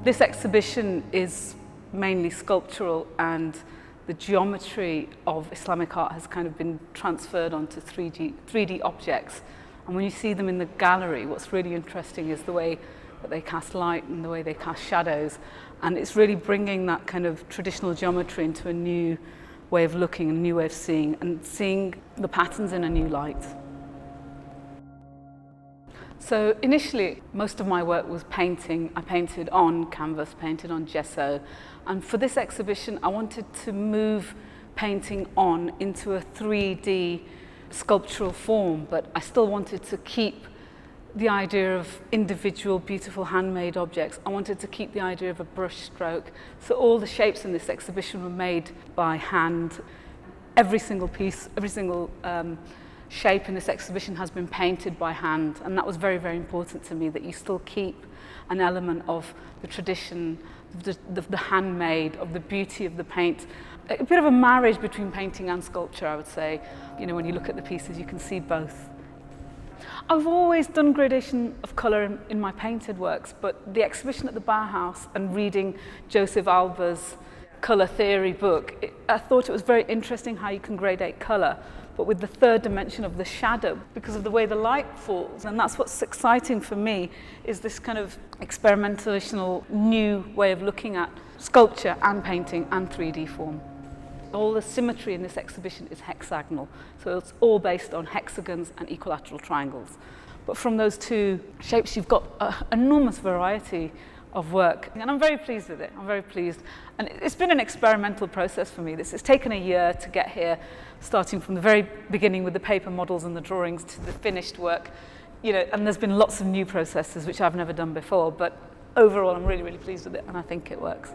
This exhibition is mainly sculptural, and the geometry of Islamic art has kind of been transferred onto 3D objects. And when you see them in the gallery, what's really interesting is the way that they cast light and the way they cast shadows. And it's really bringing that kind of traditional geometry into a new way of looking, a new way of seeing, and seeing the patterns in a new light. So initially, most of my work was painting. I painted on canvas, painted on gesso. And for this exhibition, I wanted to move painting on into a 3D sculptural form, but I still wanted to keep the idea of individual, beautiful handmade objects. I wanted to keep the idea of a brush stroke. So all the shapes in this exhibition were made by hand. Every single piece, every single shape in this exhibition has been painted by hand, and that was very, very important to me, that you still keep an element of the tradition, the handmade, of the beauty of the paint. A bit of a marriage between painting and sculpture, I would say. You know, when you look at the pieces, you can see both. I've always done gradation of colour in my painted works, but the exhibition at the Bauhaus and reading Joseph Alba's colour theory book, I thought it was very interesting how you can gradate colour, but with the third dimension of the shadow, because of the way the light falls. And that's what's exciting for me, is this kind of experimental new way of looking at sculpture and painting and 3D form. All the symmetry in this exhibition is hexagonal, so it's all based on hexagons and equilateral triangles. But from those two shapes, you've got an enormous variety of work, and I'm very pleased with it. I'm very pleased, and it's been an experimental process for me. It's taken a year to get here, starting from the very beginning with the paper models and the drawings to the finished work, you know, and there's been lots of new processes which I've never done before, but overall I'm really, really pleased with it, and I think it works.